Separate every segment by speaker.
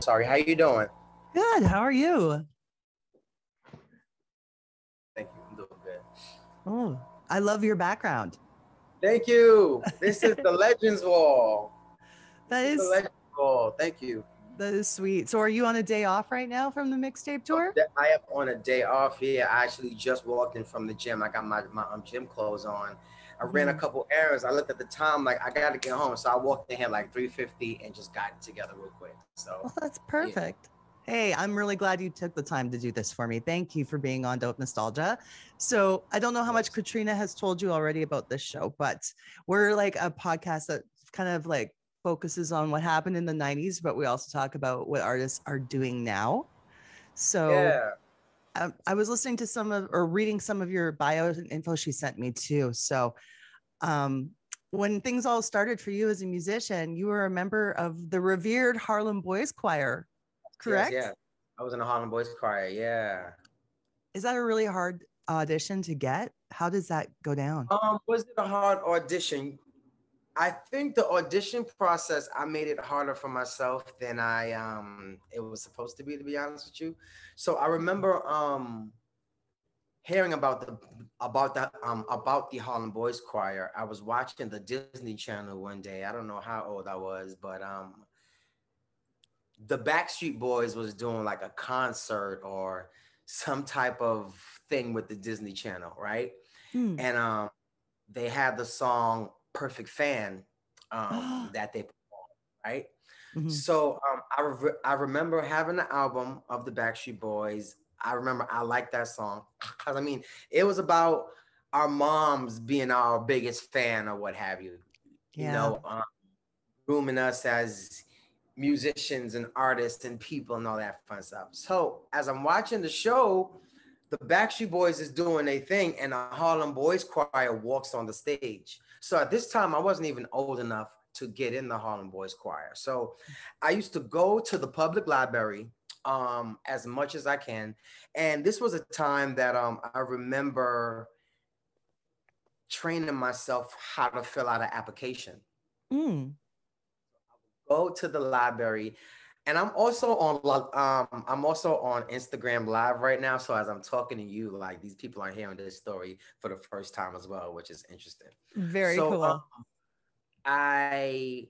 Speaker 1: Sorry, how you doing?
Speaker 2: Good. How are you?
Speaker 1: Thank you. I'm doing good.
Speaker 2: Oh, I love your background.
Speaker 1: Thank you. This is the Legends Wall.
Speaker 2: That
Speaker 1: This is the
Speaker 2: is
Speaker 1: Legends Wall. Thank you.
Speaker 2: that is sweet. So are you on a day off right now from the mixtape tour?
Speaker 1: I am on a day off here. I actually just walked in from the gym. I got my gym clothes on. I ran a
Speaker 2: Mhm.
Speaker 1: couple errands. I looked at the time, like I gotta get home. So I walked in here like 3:50 and just got it together real quick. So
Speaker 2: Well, that's
Speaker 1: yeah.
Speaker 2: perfect. Hey, I'm really glad you took the time to do this for me. Thank you for being on Dope Nostalgia. So, I don't know how much
Speaker 1: Yes.
Speaker 2: Katrina has told you already about this show, but we're like a podcast that kind of like focuses on what happened in the 90s, but we also talk about what artists are doing now. So,
Speaker 1: Yeah.
Speaker 2: I was listening to some of or reading some of your bios and info she sent me too. So, um, when things all started for you as a musician, you were a member of the revered Harlem Boys Choir,
Speaker 1: Yes,
Speaker 2: correct?
Speaker 1: yeah. I was in the Harlem Boys Choir. Yeah.
Speaker 2: Is that a really hard audition to get? How does that go down?
Speaker 1: Was it a hard audition? I think the audition process, I made it harder for myself than I it was supposed to be honest with you. So I remember hearing about the Harlem Boys Choir. I was watching the Disney Channel one day. I don't know how old I was, but the Backstreet Boys was doing like a concert or some type of thing with the Disney Channel, right?
Speaker 2: Mm.
Speaker 1: And they had the song Perfect Fan that they performed, right?
Speaker 2: Mhm.
Speaker 1: So I remember having the album of the Backstreet Boys. I remember I liked that song because I mean it was about our moms being our biggest fan or what have you, you
Speaker 2: Yeah.
Speaker 1: know, grooming us as musicians and artists and people and all that fun stuff. So as I'm watching the show, the Backstreet Boys is doing a thing, and the Harlem Boys Choir walks on the stage. So at this time, I wasn't even old enough to get in the Harlem Boys Choir. So I used to go to the public library as much as I can, and this was a time that I remember training myself how to fill out an application.
Speaker 2: Mm.
Speaker 1: Go to the library. And I'm also on Instagram Live right now. So as I'm talking to you, like these people are hearing this story for the first time as well, which is interesting.
Speaker 2: Very
Speaker 1: So
Speaker 2: cool.
Speaker 1: I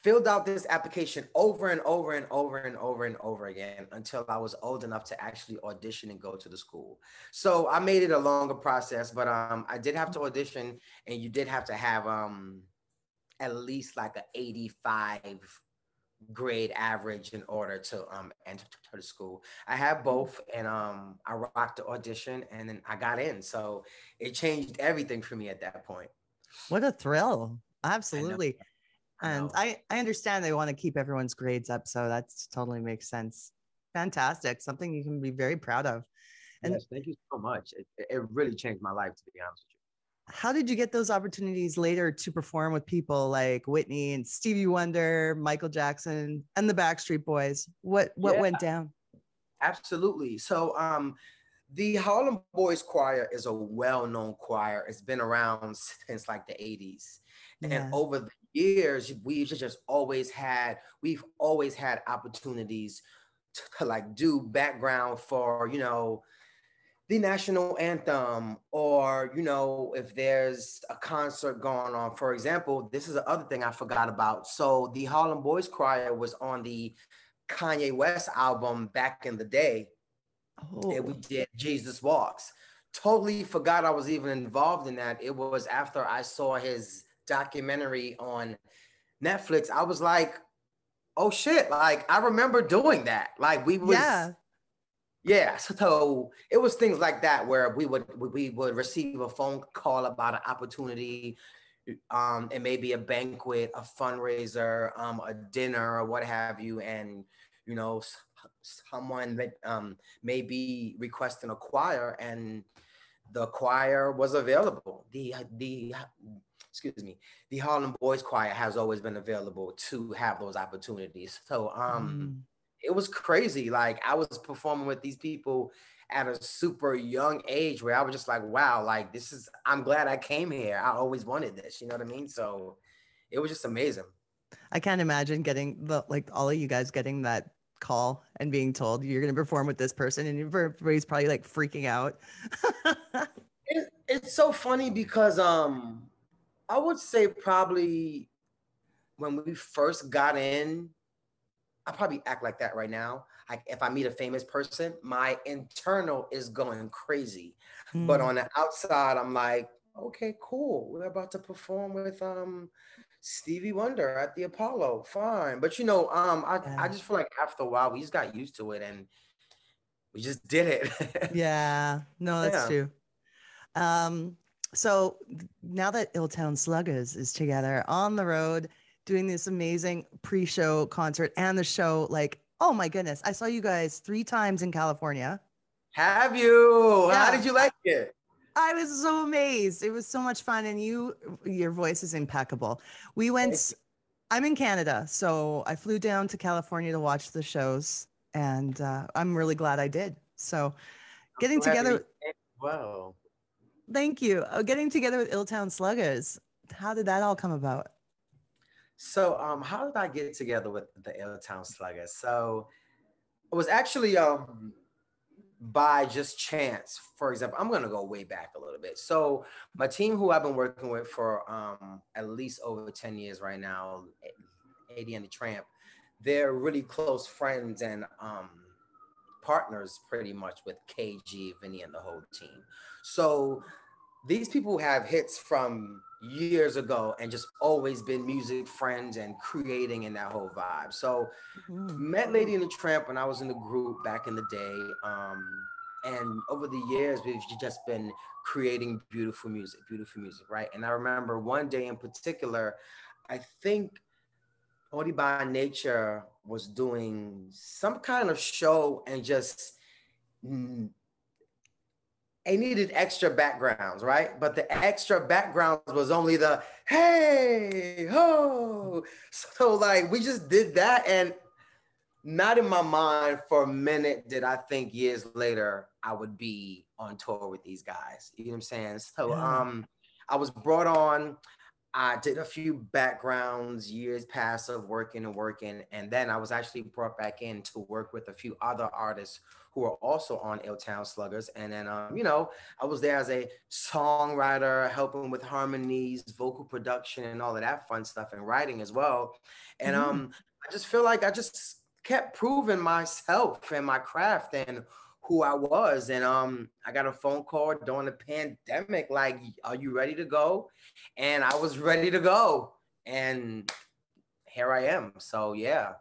Speaker 1: filled out this application over and over and over and over and over again until I was old enough to actually audition and go to the school. So I made it a longer process, but I did have to audition, and you did have to have at least like a 85 grade average in order to enter to the school. I had both, and I rocked the audition, and then I got in. So it changed everything for me at that point.
Speaker 2: What a thrill.
Speaker 1: I know,
Speaker 2: Absolutely.
Speaker 1: I
Speaker 2: And
Speaker 1: know.
Speaker 2: I understand they want to keep everyone's grades up. So that's totally makes sense. Fantastic. Something you can be very proud of. And
Speaker 1: Yes, thank you so much. It really changed my life, to be honest with
Speaker 2: how did you get those opportunities later to perform with people like Whitney and Stevie Wonder, Michael Jackson, and the Backstreet Boys?
Speaker 1: you.
Speaker 2: What
Speaker 1: Yeah,
Speaker 2: went down?
Speaker 1: absolutely. So the Harlem Boys Choir is a well-known choir. It's been around since like the 80s. And
Speaker 2: Yeah.
Speaker 1: over the years, we've always had opportunities to like do background for, the national anthem, or if there's a concert going on. For example, this is the other thing I forgot about. So the Harlem Boys Choir was on the Kanye West album back in the day, and we
Speaker 2: Oh,
Speaker 1: did Jesus Walks. Totally forgot I was even involved in that. It was after I saw his documentary on Netflix. I was like, oh shit, like I remember doing that. Like we was
Speaker 2: yeah.
Speaker 1: Yeah, so it was things like that where we would receive a phone call about an opportunity, it may be a banquet, a fundraiser, a dinner, or what have you, and someone that may be requesting a choir, and the choir was available. The excuse me, the Harlem Boys Choir has always been available to have those opportunities. So
Speaker 2: Mm.
Speaker 1: it was crazy. Like I was performing with these people at a super young age where I was just like, wow, like I'm glad I came here. I always wanted this, you know what I mean? So it was just amazing.
Speaker 2: I can't imagine getting like all of you guys getting that call and being told you're going to perform with this person, and everybody's probably like freaking out.
Speaker 1: It's so funny because I would say probably when we first got in, I probably act like that right now. Like if I meet a famous person, my internal is going crazy. But on the outside, I'm like, okay, cool. We're about to perform with Stevie Wonder at the Apollo. Fine. But I just feel like after a while we just got used to it and we just did it.
Speaker 2: Yeah, no, that's
Speaker 1: Yeah.
Speaker 2: true. So now that Illtown Sluggaz is together on the road doing this amazing pre-show concert and the show, like, oh my goodness, I saw you guys 3 times in California.
Speaker 1: Have you?
Speaker 2: Yeah.
Speaker 1: How did you like it?
Speaker 2: I was so amazed. It was so much fun, and your voice is impeccable. We went. I'm in Canada, so I flew down to California to watch the shows, and I'm really glad I did. So, getting together.
Speaker 1: Wow.
Speaker 2: Thank you. Getting together with Illtown Sluggaz. How did that all come about?
Speaker 1: So, how did I get together with the Illtown Sluggaz? So, it was actually by just chance. For example, I'm gonna go way back a little bit. So, my team, who I've been working with for at least over 10 years right now, 80 and the Tramp, they're really close friends and partners pretty much with KG, Vinny, and the whole team. So these people have hits from years ago and just always been music friends and creating in that whole vibe. So met Lady and the Tramp when I was in the group back in the day. And over the years, we've just been creating beautiful music, right? And I remember one day in particular, I think Only by Nature was doing some kind of show and just they needed extra backgrounds, right? But the extra backgrounds was only the hey ho. So like we just did that, and not in my mind for a minute did I think years later I would be on tour with these guys. You know what I'm saying? So I was brought on. I did a few backgrounds, years past of working, and then I was actually brought back in to work with a few other artists who are also on Illtown Sluggaz. And then, I was there as a songwriter, helping with harmonies, vocal production, and all of that fun stuff, and writing as well. And I just feel like I just kept proving myself and my craft and who I was. And I got a phone call during the pandemic, like, are you ready to go? And I was ready to go. And here I am. So yeah.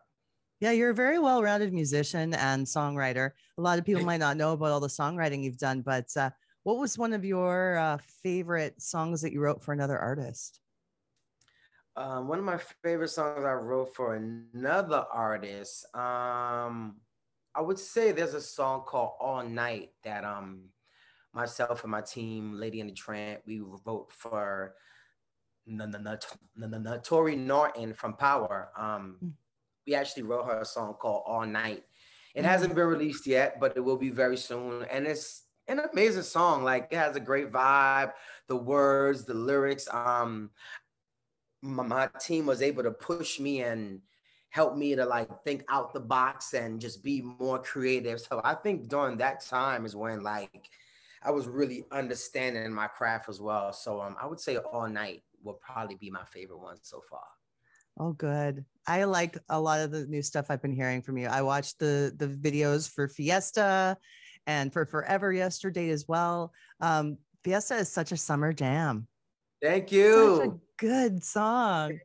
Speaker 2: Yeah, you're a very well-rounded musician and songwriter. A lot of people might not know about all the songwriting you've done, but what was one of your favorite songs that you wrote for another artist?
Speaker 1: One of my favorite songs I wrote for another artist, I would say there's a song called All Night that myself and my team, Lady and the Tramp, we wrote for Tori Norton from Power. We actually wrote her a song called All Night. It hasn't been released yet, but it will be very soon. And it's an amazing song. Like it has a great vibe, the words, the lyrics. My team was able to push me and help me to like think out the box and just be more creative. So I think during that time is when like I was really understanding my craft as well. So I would say All Night will probably be my favorite one so far.
Speaker 2: Oh, good. I like a lot of the new stuff I've been hearing from you. I watched the videos for Fiesta and for Forever Yesterday as well. Fiesta is such a summer jam.
Speaker 1: Thank you.
Speaker 2: Such a good song.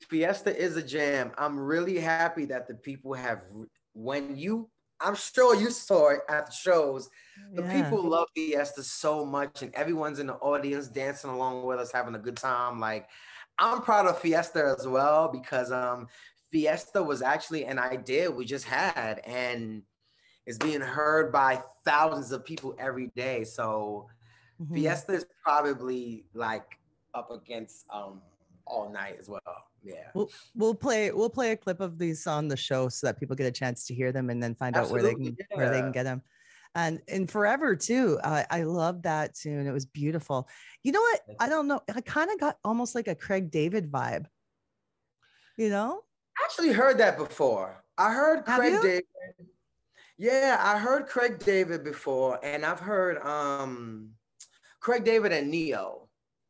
Speaker 1: Fiesta is a jam. I'm really happy that the people have, I'm sure you saw it at the shows. The people love Fiesta so much, and everyone's in the audience dancing along with us, having a good time. Like, I'm proud of Fiesta as well, because Fiesta was actually an idea we just had, and it's being heard by thousands of people every day. So Fiesta is probably like up against All Night as well. Yeah.
Speaker 2: We'll play a clip of these on the show so that people get a chance to hear them and then find out where they can get them. And in Forever too, I love that tune. It was beautiful. You know what? I don't know. I kind of got almost like a Craig David vibe. you know?
Speaker 1: I actually heard that before. I heard
Speaker 2: Have
Speaker 1: Craig
Speaker 2: you?
Speaker 1: David. Yeah, I heard Craig David before, and I've heard Craig David and Neo.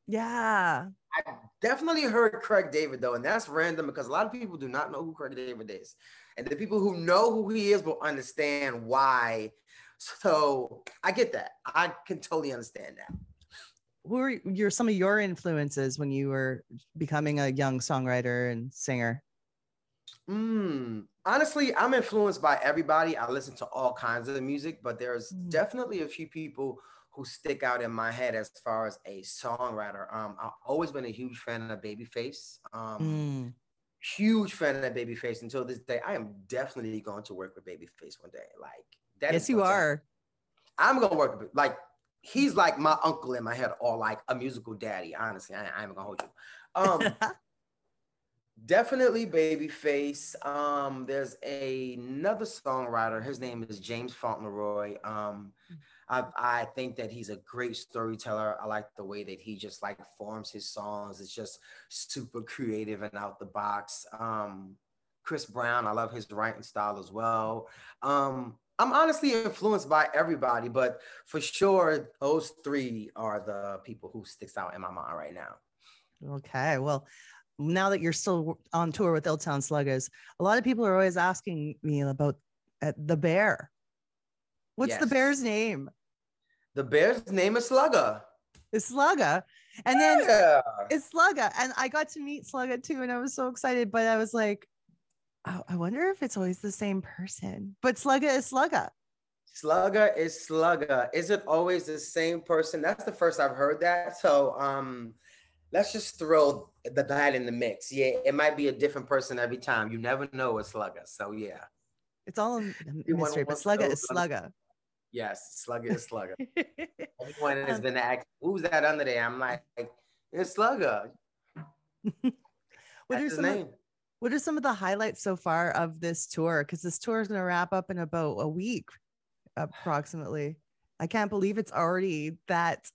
Speaker 2: Yeah.
Speaker 1: I definitely heard Craig David though, and that's random because a lot of people do not know who Craig David is. And the people who know who he is will understand why. So I get that. I can totally understand that.
Speaker 2: Who are some of your influences when you were becoming a young songwriter and singer?
Speaker 1: Honestly, I'm influenced by everybody. I listen to all kinds of music, but there's definitely a few people who stick out in my head as far as a songwriter. I've always been a huge fan of Babyface. Huge fan of Babyface until this day. I am definitely going to work with Babyface one day. Like that.
Speaker 2: Yes, you are.
Speaker 1: I'm gonna work with like he's like my uncle in my head, or like a musical daddy. Honestly, I'm gonna hold you. Definitely Babyface. There's another songwriter. His name is James Fauntleroy. I think that he's a great storyteller. I like the way that he just like forms his songs. It's just super creative and out the box. Chris Brown, I love his writing style as well. I'm honestly influenced by everybody, but for sure, those three are the people who sticks out in my mind right now.
Speaker 2: Okay, well, now that you're still on tour with Illtown Sluggaz, a lot of people are always asking me about the bear. What's the bear's name?
Speaker 1: The bear's name is Slugga.
Speaker 2: It's Slugga. And then it's Slugga. And I got to meet Slugga too. And I was so excited, but I was like, oh, I wonder if it's always the same person. But Slugga is Slugga.
Speaker 1: Slugga is Slugga. Is it always the same person? That's the first I've heard that. So let's just throw that in the mix. Yeah, it might be a different person every time. You never know with Slugga. So yeah.
Speaker 2: It's all a mystery, but Slugga is Slugga.
Speaker 1: Yes, Slugga is Slugga. Everyone has been asked, who's that under there? I'm like, it's Slugga.
Speaker 2: What are some of the highlights so far of this tour? Because this tour is going to wrap up in about a week, approximately. I can't believe it's already that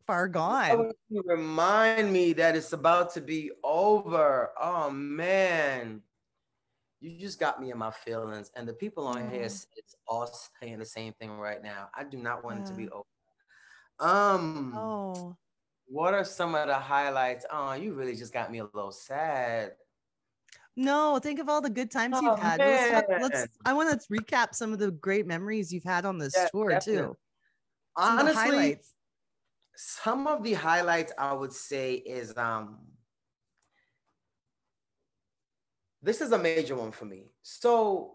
Speaker 2: far gone.
Speaker 1: You remind me that it's about to be over. Oh man, you just got me in my feelings. And the people on here, it's all saying the same thing right now. I do not want it to be over. What are some of the highlights? Oh, you really just got me a little sad.
Speaker 2: No, think of all the good times you've had. I want to recap some of the great memories you've had on this tour definitely. Too.
Speaker 1: Honestly, some of the highlights I would say is this is a major one for me. So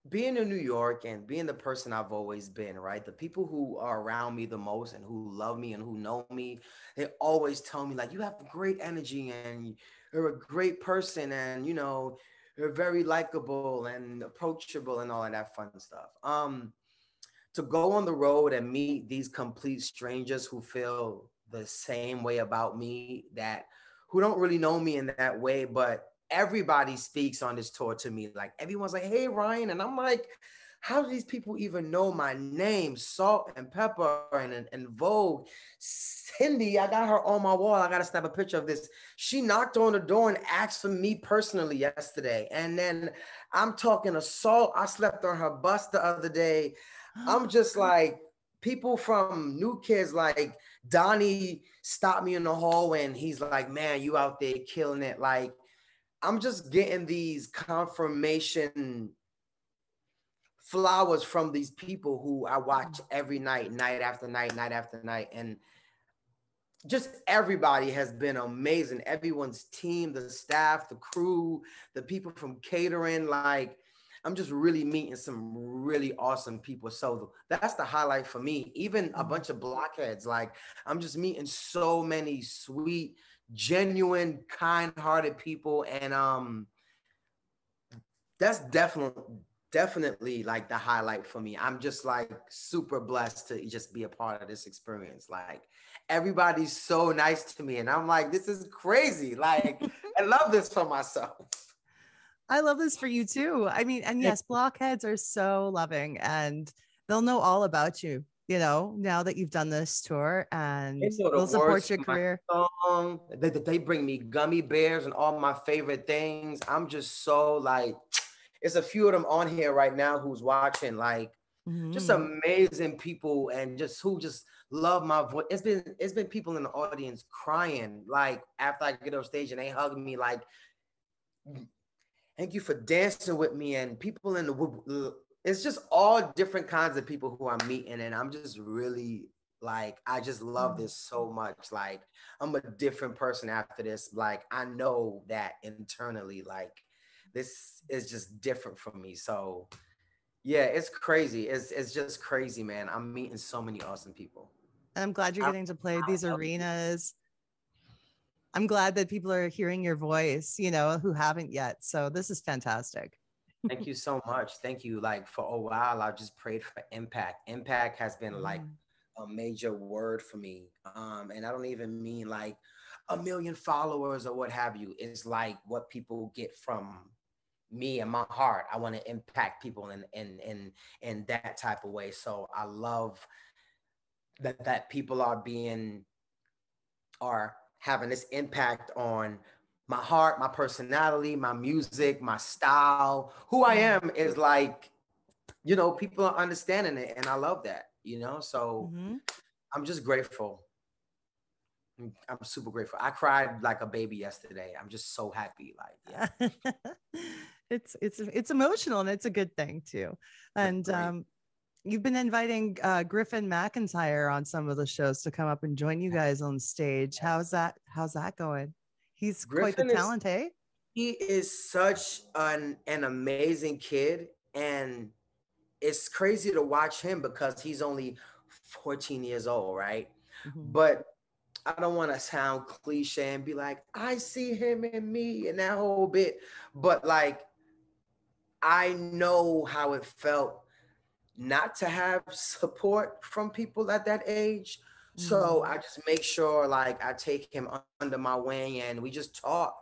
Speaker 1: being in New York and being the person I've always been, right? The people who are around me the most and who love me and who know me, they always tell me like, you have great energy and you're a great person and, you know, you're very likable and approachable and all of that fun stuff. To go on the road and meet these complete strangers who feel the same way about me, who don't really know me in that way, but everybody speaks on this tour to me. Like everyone's like, hey, Ryan. And I'm like, how do these people even know my name? Salt and Pepper and Vogue. Cindy, I got her on my wall. I got to snap a picture of this. She knocked on the door and asked for me personally yesterday. And then I'm talking to Salt. I slept on her bus the other day. I'm just like, people from New Kids, like Donnie stopped me in the hallway and he's like, man, you out there killing it. Like, I'm just getting these confirmation flowers from these people who I watch every night, night after night, night after night. And just everybody has been amazing. Everyone's team, the staff, the crew, the people from catering, like I'm just really meeting some really awesome people. So that's the highlight for me. Even a bunch of blockheads, like I'm just meeting so many sweet, genuine, kind-hearted people. And that's definitely like the highlight for me. I'm just like super blessed to just be a part of this experience. Like everybody's so nice to me and I'm like, this is crazy. Like I love this for myself.
Speaker 2: I love this for you too. I mean, and yes, blockheads are so loving and they'll know all about you. now that you've done this tour, and
Speaker 1: They know
Speaker 2: we'll
Speaker 1: the words
Speaker 2: support your
Speaker 1: to my
Speaker 2: career.
Speaker 1: song. They bring me gummy bears and all my favorite things. I'm just so like, it's a few of them on here right now who's watching, like just
Speaker 2: Mhm.
Speaker 1: amazing people and just who just love my voice. It's been people in the audience crying like after I get off stage and they hug me like, thank you for dancing with me, and people in the it's just all different kinds of people who I'm meeting, and I'm just really like, I just love this so much. Like I'm a different person after this. Like I know that internally, like this is just different from me. So yeah, it's crazy. It's just crazy, man. I'm meeting so many awesome people.
Speaker 2: And I'm glad you're
Speaker 1: I'm,
Speaker 2: getting to play these arenas. I'm glad that people are hearing your voice, who haven't yet. So this is fantastic.
Speaker 1: Thank you so much. Thank you. Like for a while, I just prayed for impact. Impact has been like a major word for me. And I don't even mean like a million followers or what have you. It's like what people get from me and my heart. I want to impact people in that type of way. So I love that people are having this impact on my heart, my personality, my music, my style. Who I am is like, people are understanding it, and I love that. So I'm just grateful. I'm super grateful. I cried like a baby yesterday. I'm just so happy. Like, yeah.
Speaker 2: It's emotional, and it's a good thing too. And you've been inviting Griffin McIntyre on some of the shows to come up and join you guys on stage. How's that going? He's quite the
Speaker 1: Griffin is
Speaker 2: talent, eh?
Speaker 1: he is such an amazing kid, and it's crazy to watch him because he's only 14 years old, right? But I don't want to sound cliche and be like, I see him in me and that whole bit. But like, I know how it felt not to have support from people at that age. So I just make sure like I take him under my wing and we just talk.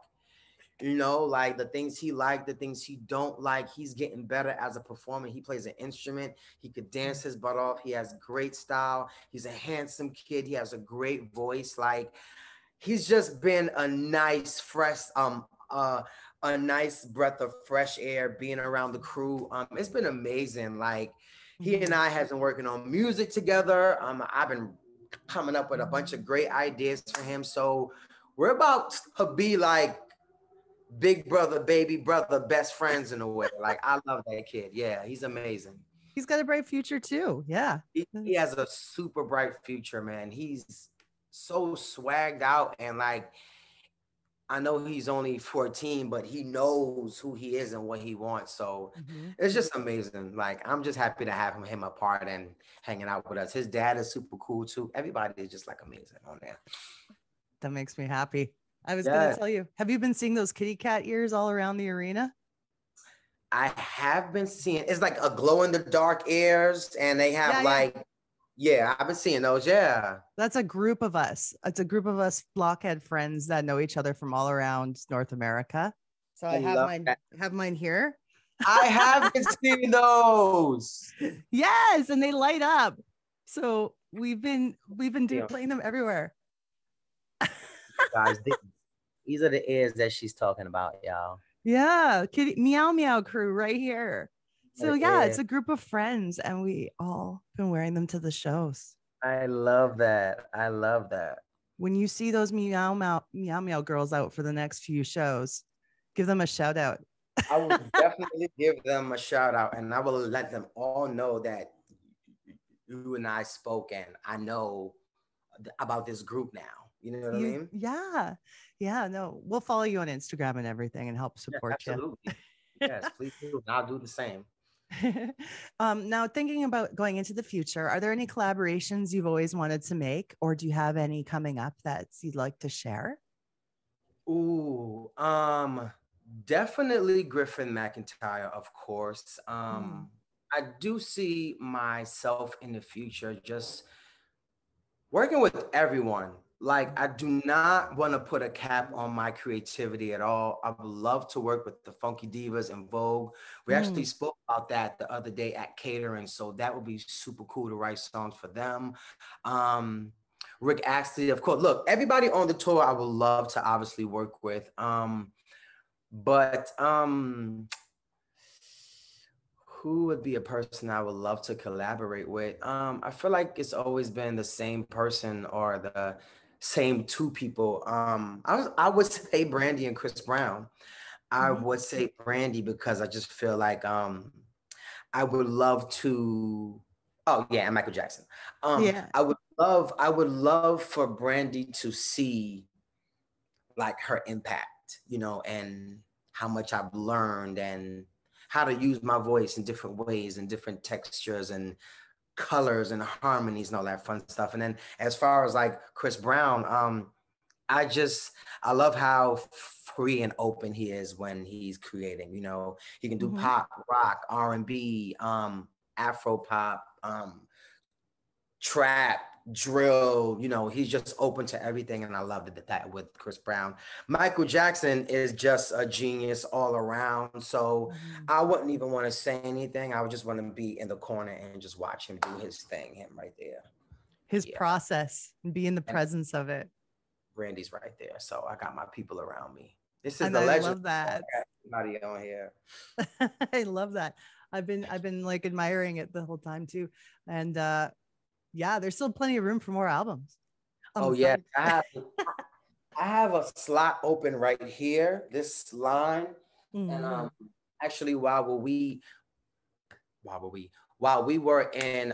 Speaker 1: Like the things he liked, the things he don't like. He's getting better as a performer. He plays an instrument. He could dance his butt off. He has great style. He's a handsome kid. He has a great voice. Like he's just been a nice, fresh, a nice breath of fresh air being around the crew. It's been amazing. Like he and I have been working on music together. I've been coming up with a bunch of great ideas for him. So we're about to be like big brother, baby brother, best friends in a way. Like I love that kid. Yeah, he's amazing.
Speaker 2: He's got a bright future too. Yeah.
Speaker 1: He has a super bright future, man. He's so swagged out, and like I know he's only 14, but he knows who he is and what he wants. So it's just amazing. Like I'm just happy to have him apart and hanging out with us. His dad is super cool too. Everybody is just like amazing on there.
Speaker 2: That makes me happy. I was going to tell you, have you been seeing those kitty cat ears all around the arena?
Speaker 1: I have been seeing, it's like a glow in the dark ears, and they have I've been seeing those. Yeah.
Speaker 2: That's a group of us. It's a group of us blockhead friends that know each other from all around North America. So I have mine here.
Speaker 1: I haven't seen those.
Speaker 2: Yes, and they light up. So we've been playing them everywhere.
Speaker 1: Guys, these are the ears that she's talking about, y'all.
Speaker 2: Yeah, kitty Meow crew right here. So yeah, it's a group of friends, and we all been wearing them to the shows.
Speaker 1: I love that. I love that.
Speaker 2: When you see those meow girls out for the next few shows, give them a shout out.
Speaker 1: I will definitely give them a shout out, and I will let them all know that you and I spoke, and I know about this group now. You know what I mean?
Speaker 2: Yeah. Yeah. No, we'll follow you on Instagram and everything and help support you.
Speaker 1: Absolutely. Yes, please do. I'll do the same.
Speaker 2: Now, thinking about going into the future, are there any collaborations you've always wanted to make, or do you have any coming up that you'd like to share?
Speaker 1: Ooh, definitely Griffin McIntyre, of course. I do see myself in the future just working with everyone. Like, I do not want to put a cap on my creativity at all. I would love to work with the Funky Divas and Vogue. We actually
Speaker 2: Mm.
Speaker 1: spoke about that the other day at catering, so that would be super cool to write songs for them. Um, Rick Astley, of course. Look, everybody on the tour, I would love to obviously work with. But who would be a person I would love to collaborate with? I feel like it's always been the same person or the same two people. I would say Brandy and Chris Brown. I
Speaker 2: Mm-hmm.
Speaker 1: would say Brandy because I just feel like I would love to. Oh yeah, and Michael Jackson.
Speaker 2: Yeah.
Speaker 1: I would love for Brandy to see like her impact, you know, and how much I've learned and how to use my voice in different ways and different textures and colors and harmonies and all that fun stuff. And then as far as like Chris Brown, I love how free and open he is when he's creating. You know, he can do
Speaker 2: Mm-hmm.
Speaker 1: pop, rock, R&B, Afro pop, trap, drill. You know, he's just open to everything, and I loved that with Chris Brown. Michael Jackson is just a genius all around. So
Speaker 2: Mm-hmm.
Speaker 1: I wouldn't even want to say anything. I would just want to be in the corner and just watch him do his thing. Him right there.
Speaker 2: His
Speaker 1: Yeah,
Speaker 2: process and be in the
Speaker 1: and
Speaker 2: presence of it.
Speaker 1: Brandy's right there. So I got my people around me. This is
Speaker 2: And
Speaker 1: the
Speaker 2: I
Speaker 1: legend.
Speaker 2: love that.
Speaker 1: Everybody on here.
Speaker 2: I love that. I've been like admiring it the whole time too. And yeah, there's still plenty of room for more albums.
Speaker 1: Oh yeah, I have a slot open right here, this line. And
Speaker 2: Mm-hmm.
Speaker 1: actually while we were in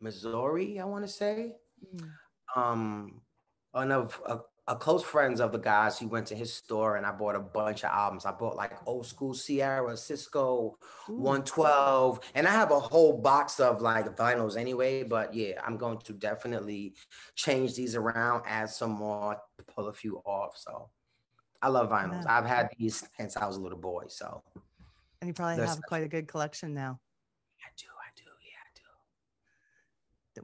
Speaker 1: Missouri, I want to say, um one of a close friends of the guys, he went to his store and I bought a bunch of albums. I bought like old school Sierra, Cisco,
Speaker 2: Ooh.
Speaker 1: 112, and I have a whole box of like vinyls anyway. But yeah, I'm going to definitely change these around, add some more, pull a few off. So I love vinyls.
Speaker 2: Yeah.
Speaker 1: I've had these since I was a little boy. So
Speaker 2: And you probably
Speaker 1: there's
Speaker 2: have quite a good collection now.
Speaker 1: I do,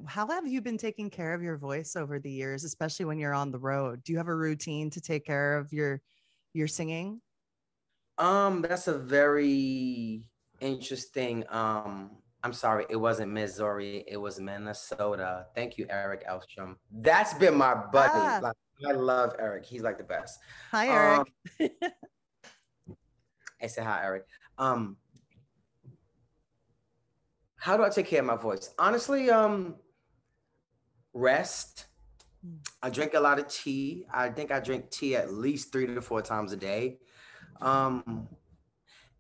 Speaker 2: How have you been taking care of your voice over the years, especially when you're on the road? Do you have a routine to take care of your singing?
Speaker 1: That's a very interesting. I'm sorry, it wasn't Missouri, it was Minnesota. Thank you, Eric Elstrom. That's been my buddy.
Speaker 2: Ah,
Speaker 1: Like, I love Eric. He's like the best.
Speaker 2: hi,
Speaker 1: Um,
Speaker 2: Eric.
Speaker 1: I said hi, Eric. Um, how do I take care of my voice? Honestly, rest. I drink a lot of tea. I think I drink tea at least 3 to 4 times a day. Um,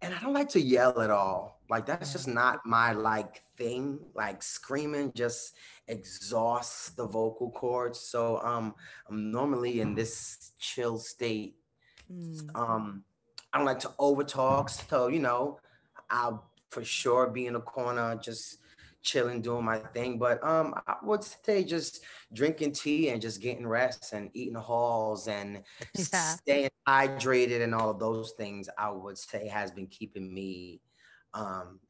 Speaker 1: and I don't like to yell at all. Like that's just not my like thing. Like screaming just exhausts the vocal cords. So I'm normally in this chill state.
Speaker 2: Mm.
Speaker 1: I don't like to overtalk. So, you know, I'll for sure be in a corner just chilling, doing my thing. But I would say just drinking tea and just getting rest and eating halls and
Speaker 2: Yeah,
Speaker 1: staying hydrated and all of those things, I would say has been keeping me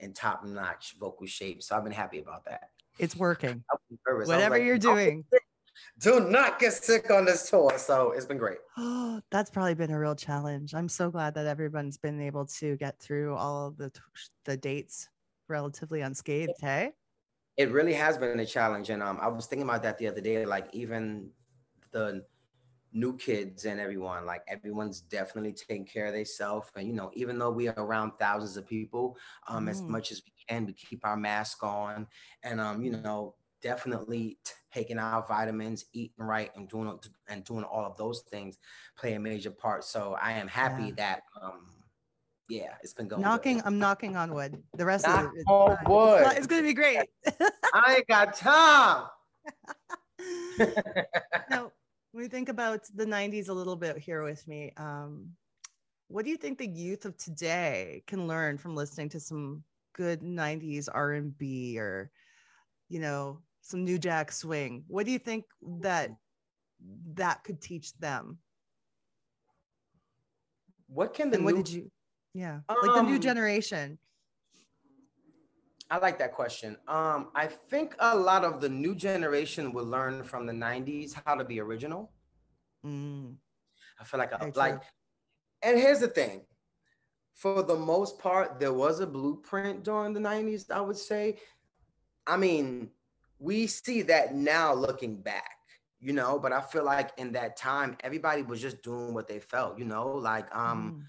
Speaker 1: in top-notch vocal shape. So I've been happy about that.
Speaker 2: it's working.
Speaker 1: I was nervous. I was
Speaker 2: Whatever
Speaker 1: like,
Speaker 2: you're doing.
Speaker 1: do not get sick on this tour. So it's been great.
Speaker 2: Oh, that's probably been a real challenge. I'm so glad that everyone's been able to get through all of the dates relatively unscathed. Hey.
Speaker 1: It really has been a challenge. And I was thinking about that the other day, like even the new kids and everyone, like everyone's definitely taking care of themselves. And, you know, even though we are around thousands of people, as much as we can, we keep our mask on and, you know, definitely taking our vitamins, eating right and doing all of those things play a major part. So I am happy that, yeah, it's been going good.
Speaker 2: I'm knocking on wood. The rest
Speaker 1: Knock
Speaker 2: of it,
Speaker 1: on wood.
Speaker 2: it's going to be great.
Speaker 1: I ain't got time.
Speaker 2: Now, when we think about the 90s a little bit here with me, what do you think the youth of today can learn from listening to some good 90s R&B or, you know, some New Jack Swing? What do you think that could teach them?
Speaker 1: What can the
Speaker 2: and what did you like the new generation?
Speaker 1: I like that question. I think a lot of the new generation will learn from the 90s how to be original.
Speaker 2: Mm,
Speaker 1: I feel like
Speaker 2: very true.
Speaker 1: and here's the thing. For the most part, there was a blueprint during the 90s, I would say. I mean, we see that now looking back, but I feel like in that time, everybody was just doing what they felt, like
Speaker 2: Mm,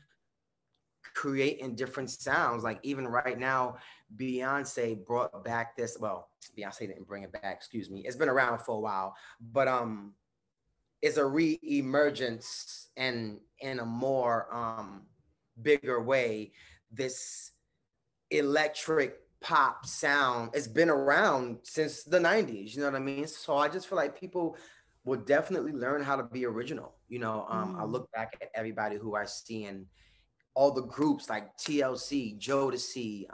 Speaker 1: creating different sounds. Like even right now, Beyonce brought back this, well, Beyonce didn't bring it back, excuse me. It's been around for a while, but it's a re-emergence and in a more bigger way, this electric pop sound. It's been around since the 90s, you know what I mean? So I just feel like people will definitely learn how to be original. I
Speaker 2: mm.
Speaker 1: look back at everybody who I see in all the groups like TLC, Jodeci,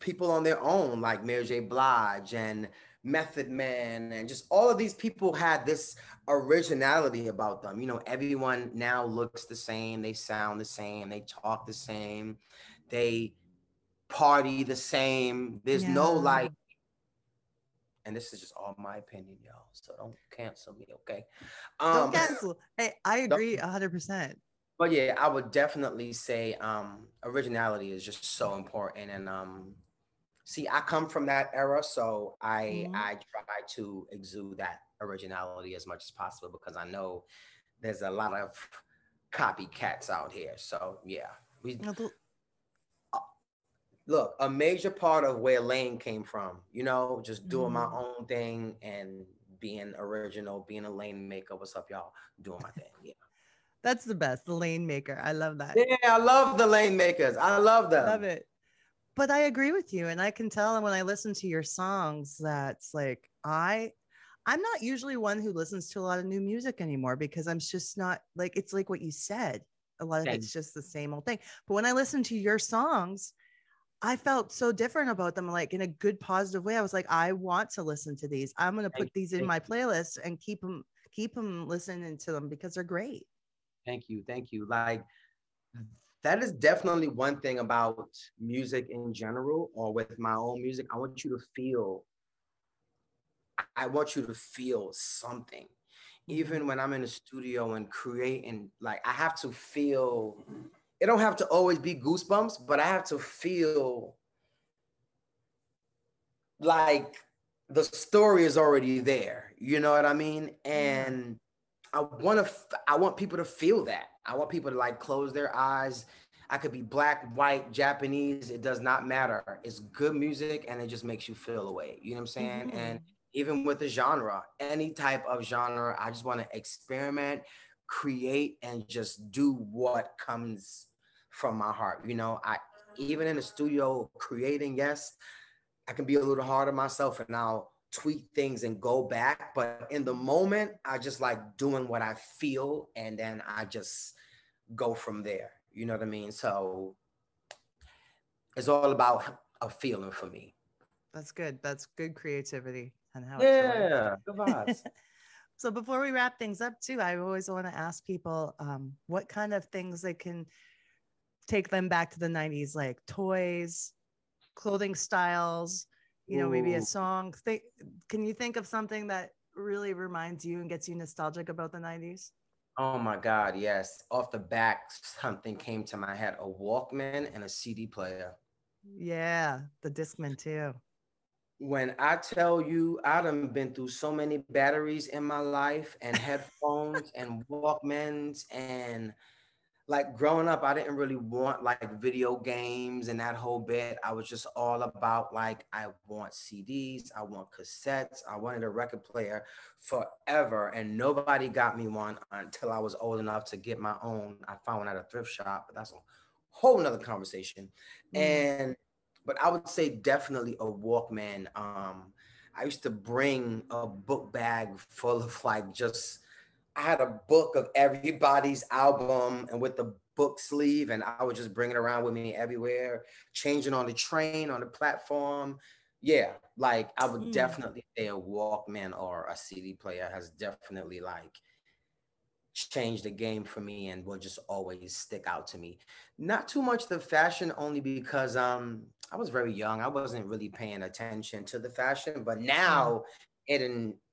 Speaker 1: people on their own like Mary J. Blige and Method Man, and just all of these people had this originality about them. Everyone now looks the same, they sound the same, they talk the same, they party the same. There's no
Speaker 2: Yeah.
Speaker 1: like, and this is just all my opinion, y'all. So don't cancel me, okay?
Speaker 2: Don't
Speaker 1: Um,
Speaker 2: cancel. Hey, I
Speaker 1: don't-
Speaker 2: agree 100%.
Speaker 1: but yeah, I would definitely say originality is just so important. And see, I come from that era, so
Speaker 2: Mm.
Speaker 1: I try to exude that originality as much as possible because I know there's a lot of copycats out here. So yeah, we look, a major part of where Lane came from, just doing my
Speaker 2: Mm.
Speaker 1: own thing and being original, being a lane maker. What's up, y'all? Doing my thing. Yeah.
Speaker 2: That's the best, the lane maker. I love that.
Speaker 1: Yeah, I love the lane makers. I love
Speaker 2: Love
Speaker 1: them.
Speaker 2: it. But I agree with you. And I can tell when I listen to your songs that's like I'm not usually one who listens to a lot of new music anymore because I'm just not like it's like what you said. A lot of
Speaker 1: Thank,
Speaker 2: it's just the same old thing. But when I listen to your songs, I felt so different about them, like in a good, positive way. I was like, I want to listen to these. I'm going to put these in
Speaker 1: thank
Speaker 2: my
Speaker 1: you.
Speaker 2: playlist and keep them listening to them because they're great.
Speaker 1: Thank you. Thank you. Like that is definitely one thing about music in general or with my own music. I want you to feel something. Even
Speaker 2: Mm-hmm.
Speaker 1: when I'm in the studio and creating, like I have to feel, it don't have to always be goosebumps, but I have to feel like the story is already there. You know what I mean?
Speaker 2: Yeah.
Speaker 1: And I want people to feel that. I want people to like close their eyes. I could be black, white, Japanese. It does not matter. It's good music and it just makes you feel away. You know what I'm saying?
Speaker 2: Mm-hmm.
Speaker 1: And even with the genre, any type of genre, I just want to experiment, create, and just do what comes from my heart. I even in the studio creating, yes, I can be a little hard on myself and I'll tweak things and go back. But in the moment, I just like doing what I feel and then I just go from there. You know what I mean? So it's all about a feeling for me.
Speaker 2: That's good. That's good creativity and how it should work.
Speaker 1: Yeah, good vibes.
Speaker 2: So before we wrap things up too, I always want to ask people what kind of things they can take them back to the 90s, like toys, clothing styles, maybe a
Speaker 1: Ooh.
Speaker 2: song. Can you think of something that really reminds you and gets you nostalgic about the 90s?
Speaker 1: Oh my God, yes. Off the back, something came to my head, a Walkman and a CD player.
Speaker 2: Yeah, the Discman too.
Speaker 1: When I tell you, I done been through so many batteries in my life and headphones and Walkmans and like growing up, I didn't really want like video games and that whole bit. I was just all about like, I want CDs, I want cassettes, I wanted a record player forever. And nobody got me one until I was old enough to get my own. I found one at a thrift shop, but that's a whole nother conversation.
Speaker 2: Mm.
Speaker 1: But I would say definitely a Walkman. I used to bring a book bag full of like just I had a book of everybody's album and with the book sleeve, and I would just bring it around with me everywhere, changing on the train, on the platform. Yeah, like I would
Speaker 2: Mm.
Speaker 1: definitely say a Walkman or a CD player has definitely like changed the game for me and will just always stick out to me. Not too much the fashion, only because I was very young. I wasn't really paying attention to the fashion, but
Speaker 2: Yeah.
Speaker 1: now it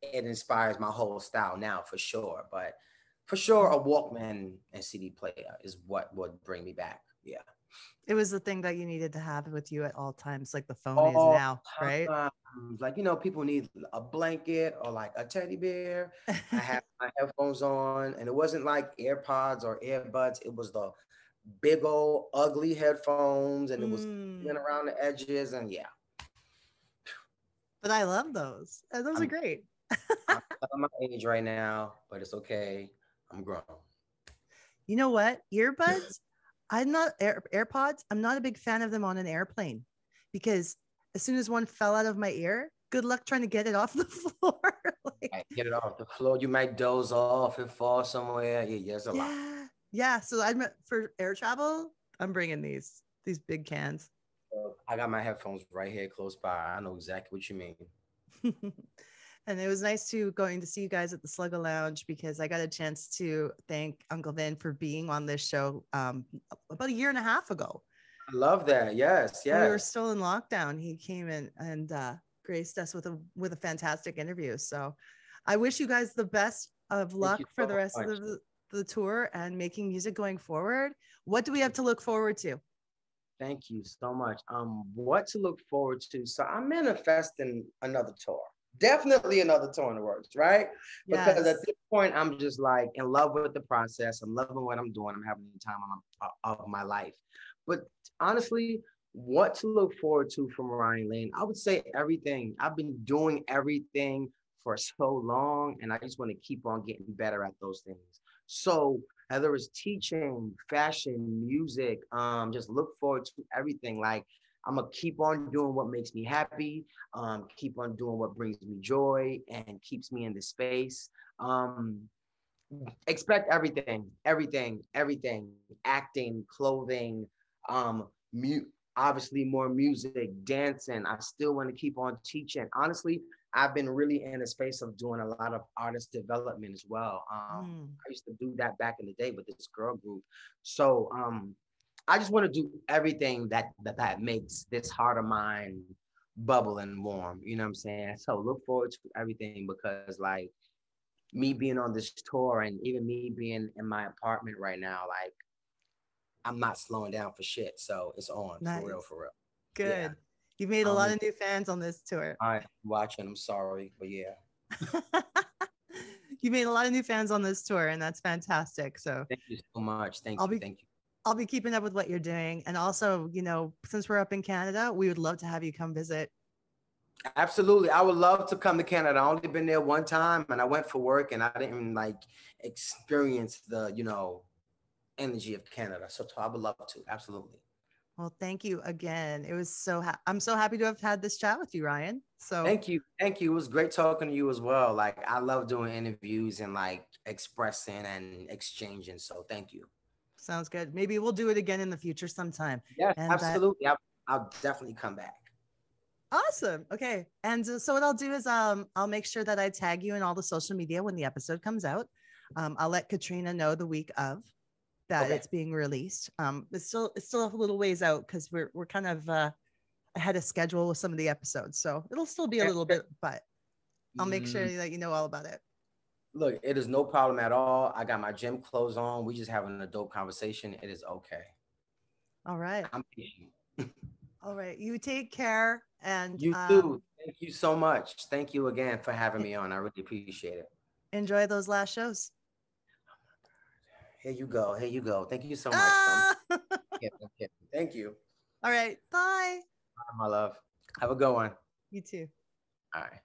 Speaker 1: inspires my whole style now for sure. But for sure, a Walkman and CD player is what would bring me back. Yeah.
Speaker 2: It was the thing that you needed to have with you at all times, like the phone is
Speaker 1: All
Speaker 2: now, right?
Speaker 1: times. Like, people need a blanket or like a teddy bear. I had my headphones on, and it wasn't like AirPods or earbuds. It was the big old ugly headphones, and it was
Speaker 2: Mm,
Speaker 1: around the edges. And yeah,
Speaker 2: but I love those. Those are
Speaker 1: I'm
Speaker 2: great.
Speaker 1: I'm telling my age right now, but it's okay. I'm grown.
Speaker 2: You know what? Earbuds, I'm not AirPods. I'm not a big fan of them on an airplane because as soon as one fell out of my ear, good luck trying to get it off the floor. Like,
Speaker 1: Right, get it off the floor. You might doze off and fall somewhere. Yeah, yeah, it's a lot.
Speaker 2: yeah, yeah. So I'm for air travel. I'm bringing these big cans.
Speaker 1: I got my headphones right here close by. I know exactly what you mean.
Speaker 2: And it was nice going to see you guys at the Slugga Lounge because I got a chance to thank Uncle Vin for being on this show about a year and a half ago.
Speaker 1: I love that. Yes,
Speaker 2: When we were
Speaker 1: yes.
Speaker 2: still in lockdown, he came in and graced us with a fantastic interview. So I wish you guys the best of
Speaker 1: Thank you
Speaker 2: luck for
Speaker 1: so
Speaker 2: the rest of
Speaker 1: much.
Speaker 2: the tour and making music going forward. What do we have to look forward to?
Speaker 1: Thank you so much. What to look forward to? So I'm manifesting another tour. Definitely another tour in the works, right? Because at
Speaker 2: Yes.
Speaker 1: this point, I'm just like in love with the process. I'm loving what I'm doing. I'm having the time of my life. But honestly, what to look forward to from Ryan Lane? I would say everything. I've been doing everything for so long, and I just want to keep on getting better at those things. So whether it's teaching, fashion, music, just look forward to everything. Like I'm gonna keep on doing what makes me happy, keep on doing what brings me joy and keeps me in the space. Um, expect everything, everything, acting, clothing, obviously more music, dancing. I still want to keep on teaching. Honestly, I've been really in a space of doing a lot of artist development as well.
Speaker 2: Mm,
Speaker 1: I used to do that back in the day with this girl group. So I just want to do everything that makes this heart of mine bubble and warm. You know what I'm saying? So look forward to everything because like me being on this tour and even me being in my apartment right now, like I'm not slowing down for shit. So it's on for real,
Speaker 2: nice.
Speaker 1: for real. Yeah.
Speaker 2: Good. You've made a lot of new fans on this tour.
Speaker 1: I'm watching. I'm sorry, but yeah.
Speaker 2: You made a lot of new fans on this tour, and that's fantastic. So
Speaker 1: Thank you so much.
Speaker 2: I'll
Speaker 1: Thank you.
Speaker 2: be
Speaker 1: Thank you.
Speaker 2: I'll be keeping up with what you're doing. And also, since we're up in Canada, we would love to have you come visit.
Speaker 1: Absolutely. I would love to come to Canada. I only been there one time and I went for work and I didn't like experience the, energy of Canada. So I would love to. Absolutely.
Speaker 2: Well, thank you again. It was I'm so happy to have had this chat with you, Ryan. So
Speaker 1: Thank you. Thank you. It was great talking to you as well. Like I love doing interviews and like expressing and exchanging. So thank you.
Speaker 2: sounds good. Maybe we'll do it again in the future sometime.
Speaker 1: Yes,
Speaker 2: And that
Speaker 1: absolutely. I'll definitely come back.
Speaker 2: awesome. Okay. And so what I'll do is I'll make sure that I tag you in all the social media when the episode comes out. I'll let Katrina know the week of that
Speaker 1: Okay.
Speaker 2: it's being released. It's still a little ways out because we're kind of ahead of schedule with some of the episodes. So it'll still be a little bit, but I'll make sure that you know all about it.
Speaker 1: Look, it is no problem at all. I got my gym clothes on. We just having a dope conversation. It is okay.
Speaker 2: All right.
Speaker 1: I'm patient.
Speaker 2: All right. You take care. And
Speaker 1: You too. Thank you so much. Thank you again for having me on. I really appreciate it.
Speaker 2: enjoy those last shows.
Speaker 1: Here you go. Here you go. Thank you so much.
Speaker 2: Ah!
Speaker 1: Thank you.
Speaker 2: All right. Bye.
Speaker 1: Bye, my love. Have a good one.
Speaker 2: You too.
Speaker 1: All right.